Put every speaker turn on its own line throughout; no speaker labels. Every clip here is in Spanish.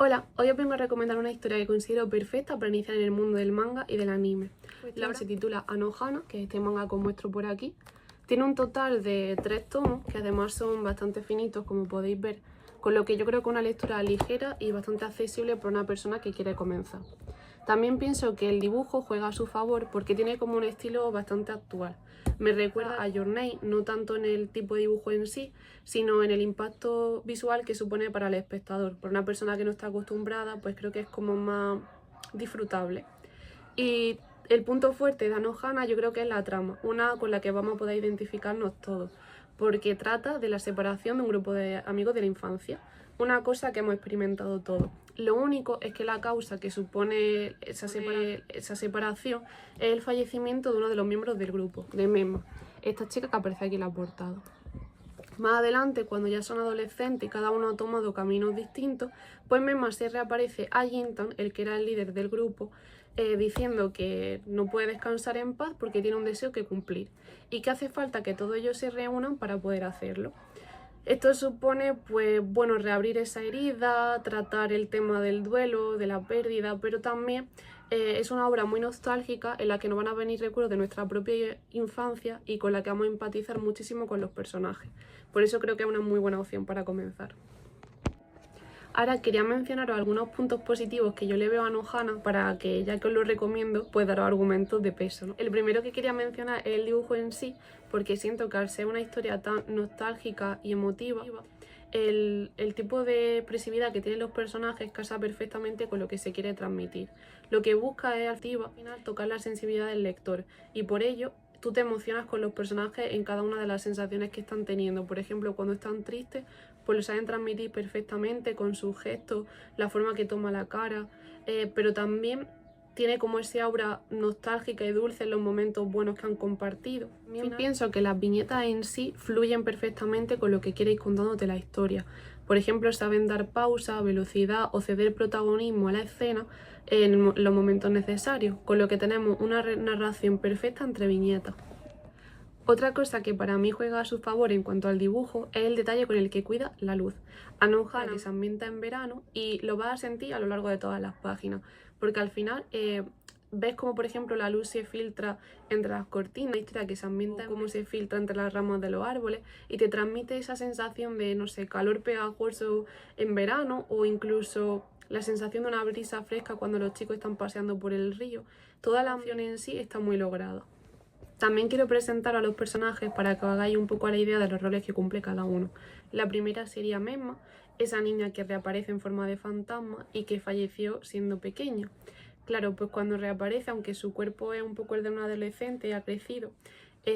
Hola, hoy os vengo a recomendar una historia que considero perfecta para iniciar en el mundo del manga y del anime. La obra se titula Anohana, que es este manga que os muestro por aquí. Tiene un total de 3 tomos, que además son bastante finitos, como podéis ver, con lo que yo creo que es una lectura ligera y bastante accesible para una persona que quiere comenzar. También pienso que el dibujo juega a su favor porque tiene como un estilo bastante actual. Me recuerda a Your Name, no tanto en el tipo de dibujo en sí, sino en el impacto visual que supone para el espectador. Para una persona que no está acostumbrada, pues creo que es como más disfrutable. Y el punto fuerte de Anohana yo creo que es la trama, una con la que vamos a poder identificarnos todos, porque trata de la separación de un grupo de amigos de la infancia, una cosa que hemos experimentado todos. Lo único es que la causa que supone esa separación es el fallecimiento de uno de los miembros del grupo, de Memma, esta chica que aparece aquí en la portada. Más adelante, cuando ya son adolescentes y cada uno ha tomado caminos distintos, pues Memma se reaparece a Jintan, el que era el líder del grupo, diciendo que no puede descansar en paz porque tiene un deseo que cumplir y que hace falta que todos ellos se reúnan para poder hacerlo. Esto supone, pues bueno, reabrir esa herida, tratar el tema del duelo, de la pérdida, pero también es una obra muy nostálgica en la que nos van a venir recuerdos de nuestra propia infancia y con la que vamos a empatizar muchísimo con los personajes. Por eso creo que es una muy buena opción para comenzar. Ahora quería mencionaros algunos puntos positivos que yo le veo a Anohana para que, ya que os lo recomiendo, pues daros argumentos de peso, ¿no? El primero que quería mencionar es el dibujo en sí, porque siento que al ser una historia tan nostálgica y emotiva, el tipo de expresividad que tienen los personajes casa perfectamente con lo que se quiere transmitir. Lo que busca es al final tocar la sensibilidad del lector y por ello tú te emocionas con los personajes en cada una de las sensaciones que están teniendo. Por ejemplo, cuando están tristes, pues lo saben transmitir perfectamente con sus gestos, la forma que toma la cara, pero también tiene como ese aura nostálgica y dulce en los momentos buenos que han compartido. También pienso que las viñetas en sí fluyen perfectamente con lo que quiere ir contándote la historia. Por ejemplo, saben dar pausa, velocidad o ceder protagonismo a la escena en los momentos necesarios, con lo que tenemos una narración perfecta entre viñetas. Otra cosa que para mí juega a su favor en cuanto al dibujo es el detalle con el que cuida la luz. Anohana que se ambienta en verano y lo vas a sentir a lo largo de todas las páginas, porque al final ves como por ejemplo la luz se filtra entre las cortinas, la historia que se ambienta como se filtra entre las ramas de los árboles y te transmite esa sensación de, no sé, calor pegajoso en verano o incluso la sensación de una brisa fresca cuando los chicos están paseando por el río. Toda la acción en sí está muy lograda. También quiero presentar a los personajes para que os hagáis un poco la idea de los roles que cumple cada uno. La primera sería Memma, esa niña que reaparece en forma de fantasma y que falleció siendo pequeña. Claro, pues cuando reaparece, aunque su cuerpo es un poco el de una adolescente y ha crecido,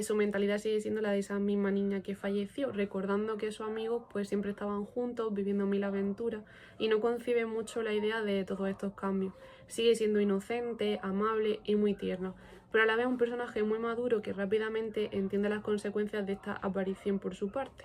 su mentalidad sigue siendo la de esa misma niña que falleció, recordando que sus amigos pues siempre estaban juntos, viviendo mil aventuras y no concibe mucho la idea de todos estos cambios. Sigue siendo inocente, amable y muy tierno, pero a la vez un personaje muy maduro que rápidamente entiende las consecuencias de esta aparición por su parte.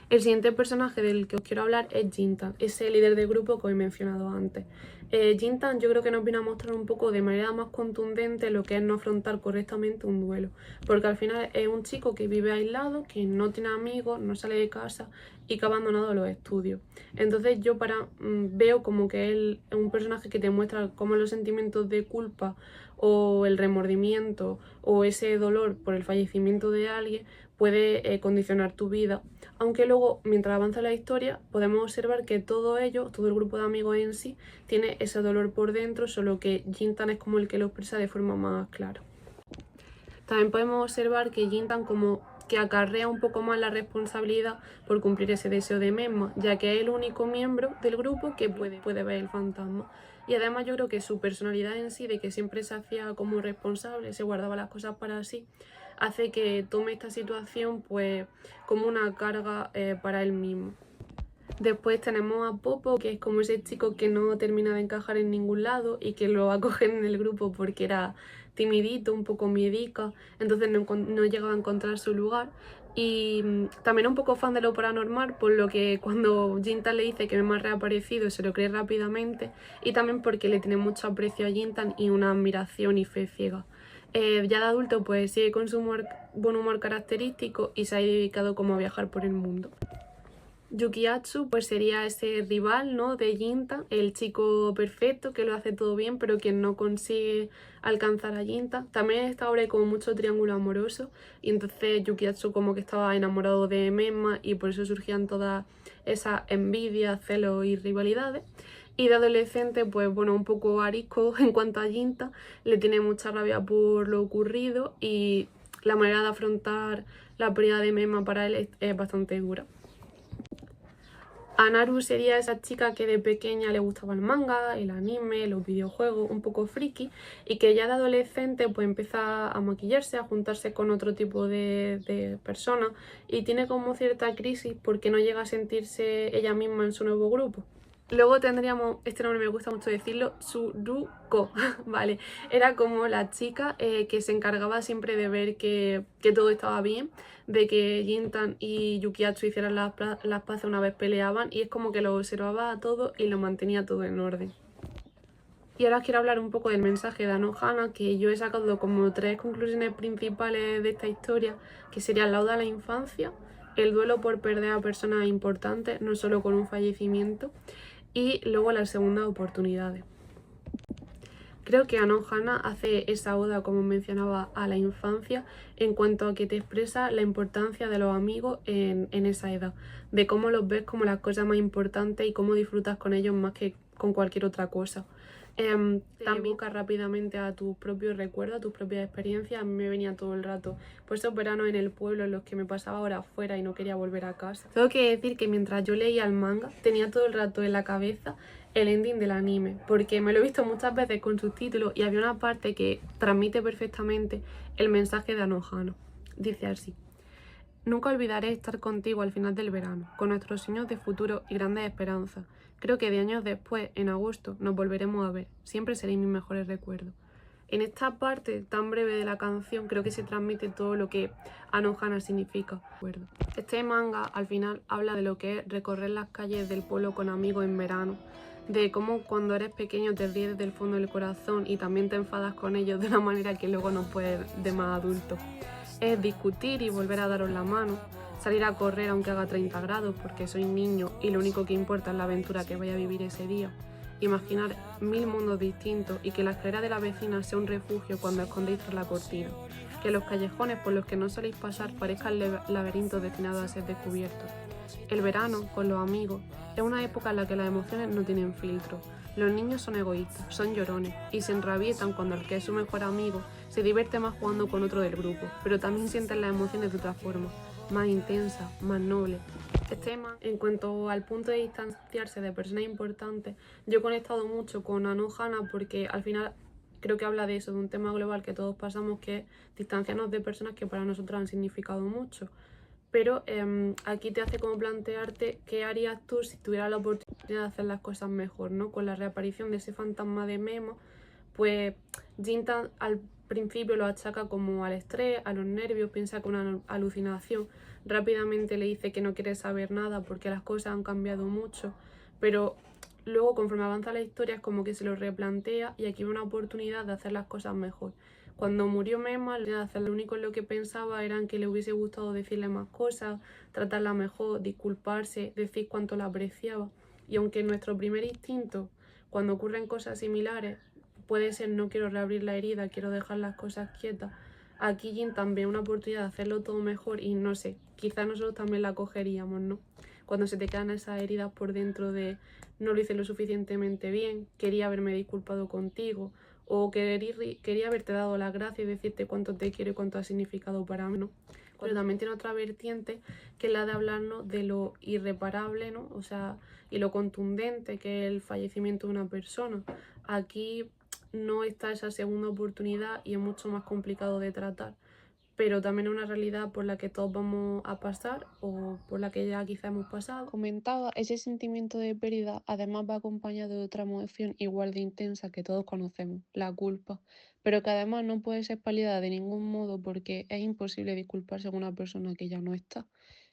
El siguiente personaje del que os quiero hablar es Jintan, ese líder de grupo que os he mencionado antes. Jintan yo creo que nos viene a mostrar un poco de manera más contundente lo que es no afrontar correctamente un duelo, porque al final es un chico que vive aislado, que no tiene amigos, no sale de casa y que ha abandonado los estudios. Entonces yo veo como que él es un personaje que te muestra cómo los sentimientos de culpa o el remordimiento o ese dolor por el fallecimiento de alguien puede condicionar tu vida, aunque luego mientras avanza la historia podemos observar que todo ello, todo el grupo de amigos en sí, tiene ese dolor por dentro, solo que Jintan es como el que lo expresa de forma más clara. También podemos observar que Jintan como que acarrea un poco más la responsabilidad por cumplir ese deseo de Memma, ya que es el único miembro del grupo que puede ver el fantasma. Y además yo creo que su personalidad en sí, de que siempre se hacía como responsable, se guardaba las cosas para sí, hace que tome esta situación pues como una carga para él mismo. Después tenemos a Popo, que es como ese chico que no termina de encajar en ningún lado y que lo acogen en el grupo porque era timidito, un poco miedica, entonces no llegaba a encontrar su lugar. Y también un poco fan de lo paranormal, por lo que cuando Jintan le dice que Memma ha reaparecido se lo cree rápidamente, y también porque le tiene mucho aprecio a Jintan y una admiración y fe ciega. Ya de adulto pues sigue con su buen humor característico y se ha dedicado como a viajar por el mundo. Yukiatsu pues sería ese rival, ¿no?, de Jinta, el chico perfecto que lo hace todo bien pero que no consigue alcanzar a Jinta. También en esta obra hay como mucho triángulo amoroso y entonces Yukiatsu como que estaba enamorado de Memma y por eso surgían todas esas envidias, celos y rivalidades. Y de adolescente, pues bueno, un poco arisco en cuanto a Jinta, le tiene mucha rabia por lo ocurrido y la manera de afrontar la pérdida de Memma para él es bastante dura. Anaru sería esa chica que de pequeña le gustaba el manga, el anime, los videojuegos, un poco friki, y que ya de adolescente pues empieza a maquillarse, a juntarse con otro tipo de personas y tiene como cierta crisis porque no llega a sentirse ella misma en su nuevo grupo. Luego tendríamos, este nombre me gusta mucho decirlo, Tsuruko, ¿vale? Era como la chica que se encargaba siempre de ver que todo estaba bien, de que Jintan y Yukiatsu hicieran las paces una vez peleaban y es como que lo observaba a todo y lo mantenía todo en orden. Y ahora os quiero hablar un poco del mensaje de Anohana, que yo he sacado como 3 conclusiones principales de esta historia, que serían la oda a la infancia, el duelo por perder a personas importantes, no solo con un fallecimiento, y luego las segundas oportunidades. Creo que Anohana hace esa oda, como mencionaba, a la infancia en cuanto a que te expresa la importancia de los amigos en esa edad, de cómo los ves como las cosas más importantes y cómo disfrutas con ellos más que con cualquier otra cosa. Te evoca rápidamente a tus propios recuerdos, a tus propias experiencias. A mí me venía todo el rato pues esos veranos en el pueblo en los que me pasaba horas fuera y no quería volver a casa. Tengo que decir que mientras yo leía el manga tenía todo el rato en la cabeza el ending del anime, porque me lo he visto muchas veces con subtítulos y había una parte que transmite perfectamente el mensaje de Anohana. Dice así: nunca olvidaré estar contigo al final del verano, con nuestros sueños de futuro y grandes esperanzas. Creo que de años después, en agosto, nos volveremos a ver. Siempre seréis mis mejores recuerdos. En esta parte tan breve de la canción creo que se transmite todo lo que Anohana significa. Este manga al final habla de lo que es recorrer las calles del pueblo con amigos en verano, de cómo cuando eres pequeño te ríes desde el fondo del corazón y también te enfadas con ellos de una manera que luego no puedes de más adulto. Es discutir y volver a daros la mano, salir a correr aunque haga 30 grados porque soy niño y lo único que importa es la aventura que voy a vivir ese día. Imaginar 1000 mundos distintos y que la escalera de la vecina sea un refugio cuando escondéis tras la cortina. Que los callejones por los que no soléis pasar parezcan laberintos destinados a ser descubiertos. El verano, con los amigos, es una época en la que las emociones no tienen filtro. Los niños son egoístas, son llorones y se enrabietan cuando el que es su mejor amigo se divierte más jugando con otro del grupo, pero también sienten las emociones de otra forma, más intensa, más noble. Este tema, en cuanto al punto de distanciarse de personas importantes, yo he conectado mucho con Anohana porque al final creo que habla de eso, de un tema global que todos pasamos, que es distanciarnos de personas que para nosotros han significado mucho. Pero aquí te hace como plantearte qué harías tú si tuvieras la oportunidad de hacer las cosas mejor, ¿no? Con la reaparición de ese fantasma de Memo, pues Jinta al principio lo achaca como al estrés, a los nervios, piensa que una alucinación. Rápidamente le dice que no quiere saber nada porque las cosas han cambiado mucho, pero luego conforme avanza la historia es como que se lo replantea y aquí ve una oportunidad de hacer las cosas mejor. Cuando murió Memma, lo único en lo que pensaba era en que le hubiese gustado decirle más cosas, tratarla mejor, disculparse, decir cuánto la apreciaba. Y aunque nuestro primer instinto, cuando ocurren cosas similares, puede ser no quiero reabrir la herida, quiero dejar las cosas quietas, aquí Jin también una oportunidad de hacerlo todo mejor y no sé, quizás nosotros también la cogeríamos, ¿no? Cuando se te quedan esas heridas por dentro de no lo hice lo suficientemente bien, quería haberme disculpado contigo, o quería haberte dado las gracias y decirte cuánto te quiero y cuánto ha significado para mí, ¿no? Pero también tiene otra vertiente que es la de hablarnos de lo irreparable, ¿no? O sea, y lo contundente que es el fallecimiento de una persona. Aquí no está esa segunda oportunidad y es mucho más complicado de tratar, pero también es una realidad por la que todos vamos a pasar o por la que ya quizá hemos pasado. Comentaba, ese sentimiento de pérdida además va acompañado de otra emoción igual de intensa que todos conocemos, la culpa, pero que además no puede ser paliada de ningún modo porque es imposible disculparse con una persona que ya no está.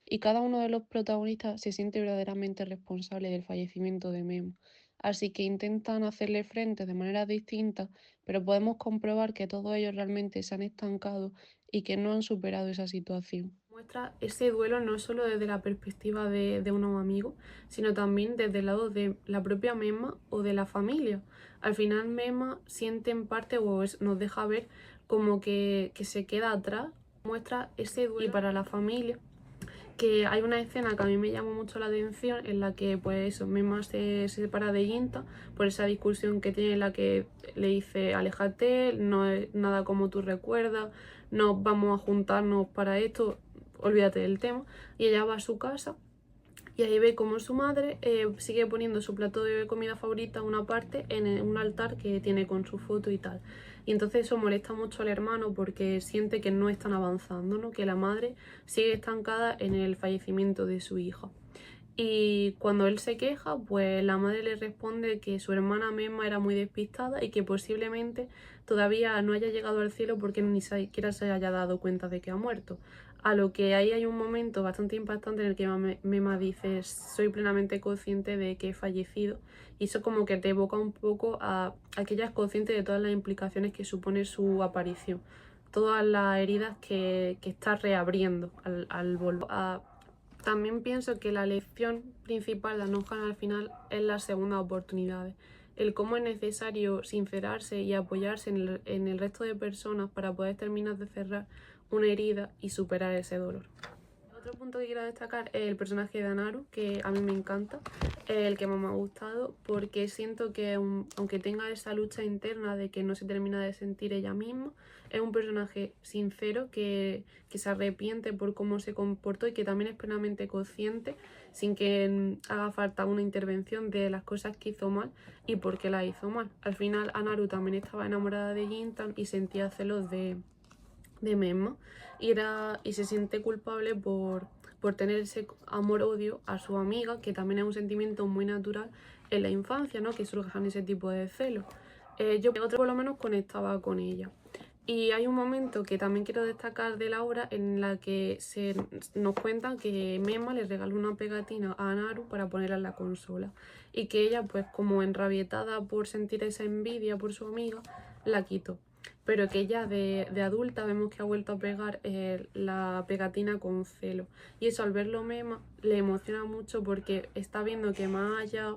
Y cada uno de los protagonistas se siente verdaderamente responsable del fallecimiento de Memo. Así que intentan hacerle frente de manera distinta, pero podemos comprobar que todos ellos realmente se han estancado y que no han superado esa situación. Muestra ese duelo no solo desde la perspectiva de unos amigos, sino también desde el lado de la propia Memma o de la familia. Al final Memma siente en parte nos deja ver como que se queda atrás, muestra ese duelo. Y para la familia, que hay una escena que a mí me llamó mucho la atención en la que pues eso, Memma se separa de Jinta por esa discusión que tiene en la que le dice aléjate, no es nada como tú recuerdas, no vamos a juntarnos para esto, olvídate del tema. Y ella va a su casa y ahí ve como su madre sigue poniendo su plato de comida favorita a una parte en un altar que tiene con su foto y tal. Y entonces eso molesta mucho al hermano porque siente que no están avanzando, ¿no? Que la madre sigue estancada en el fallecimiento de su hija. Y cuando él se queja, pues la madre le responde que su hermana Memma era muy despistada y que posiblemente todavía no haya llegado al cielo porque ni siquiera se haya dado cuenta de que ha muerto. A lo que ahí hay un momento bastante impactante en el que Memma dice soy plenamente consciente de que he fallecido, y eso como que te evoca un poco a que ella es consciente de todas las implicaciones que supone su aparición, todas las heridas que está reabriendo al volver a... También pienso que la lección principal de Anohana al final es las segundas oportunidades. El cómo es necesario sincerarse y apoyarse en el resto de personas para poder terminar de cerrar una herida y superar ese dolor. Otro punto que quiero destacar es el personaje de Anaru, que a mí me encanta, es el que más me ha gustado, porque siento que aunque tenga esa lucha interna de que no se termina de sentir ella misma, es un personaje sincero que se arrepiente por cómo se comportó y que también es plenamente consciente, sin que haga falta una intervención, de las cosas que hizo mal y por qué las hizo mal. Al final Anaru también estaba enamorada de Jintan y sentía celos de Memma y se siente culpable por tener ese amor-odio a su amiga, que también es un sentimiento muy natural en la infancia, ¿no? Que surjan ese tipo de celos. Yo por lo menos conectaba con ella. Y hay un momento que también quiero destacar de la obra en la que nos cuentan que Memma le regaló una pegatina a Anaru para ponerla en la consola y que ella, pues como enrabietada por sentir esa envidia por su amiga, la quitó. Pero que ya de adulta vemos que ha vuelto a pegar la pegatina con celo. Y eso, al verlo Memma, le emociona mucho porque está viendo que más allá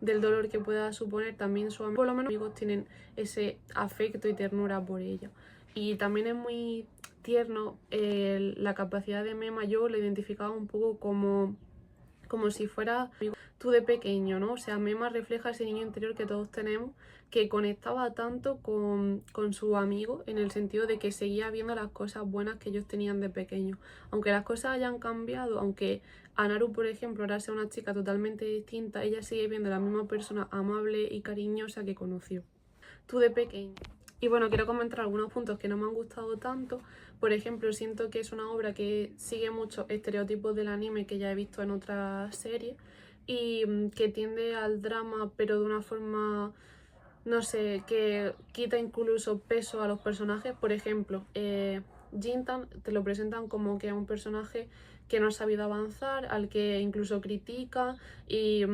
del dolor que pueda suponer, también por lo menos amigos tienen ese afecto y ternura por ella. Y también es muy tierno la capacidad de Memma. Yo lo identificaba un poco como si fuera tú de pequeño, ¿no? O sea, Memma refleja ese niño interior que todos tenemos, que conectaba tanto con su amigo, en el sentido de que seguía viendo las cosas buenas que ellos tenían de pequeño. Aunque las cosas hayan cambiado, aunque Anaru, por ejemplo, ahora sea una chica totalmente distinta, ella sigue viendo a la misma persona amable y cariñosa que conoció. Tú de pequeño. Y bueno, quiero comentar algunos puntos que no me han gustado tanto. Por ejemplo, siento que es una obra que sigue muchos estereotipos del anime que ya he visto en otras series y que tiende al drama, pero de una forma, no sé, que quita incluso peso a los personajes. Por ejemplo, Jintan te lo presentan como que es un personaje que no ha sabido avanzar, al que incluso critica y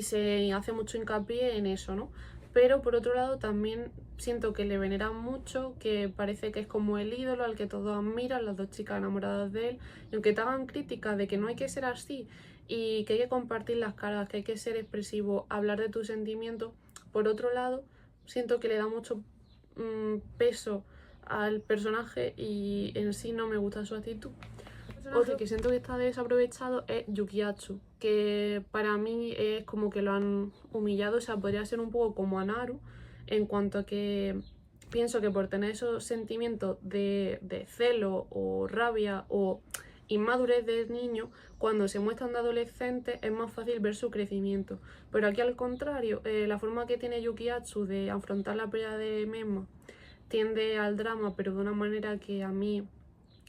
se hace mucho hincapié en eso, ¿no? Pero por otro lado también siento que le veneran mucho, que parece que es como el ídolo al que todos admiran, las dos chicas enamoradas de él, y aunque te hagan críticas de que no hay que ser así y que hay que compartir las cargas, que hay que ser expresivo, hablar de tus sentimientos, por otro lado siento que le da mucho peso al personaje y en sí no me gusta su actitud. Otro que siento que está desaprovechado es Yukiatsu, que para mí es como que lo han humillado. O sea, podría ser un poco como Anaru, en cuanto a que pienso que por tener esos sentimientos de celo o rabia o inmadurez de niño, cuando se muestran de adolescentes es más fácil ver su crecimiento. Pero aquí al contrario, la forma que tiene Yukiatsu de afrontar la pérdida de Memma tiende al drama, pero de una manera que a mí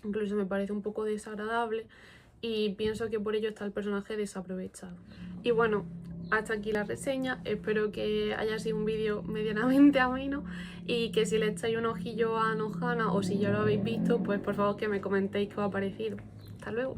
incluso me parece un poco desagradable, y pienso que por ello está el personaje desaprovechado. Y bueno, hasta aquí la reseña. Espero que haya sido un vídeo medianamente ameno y que si le echáis un ojillo a Anohana o si ya lo habéis visto, pues por favor que me comentéis qué os ha parecido. Hasta luego.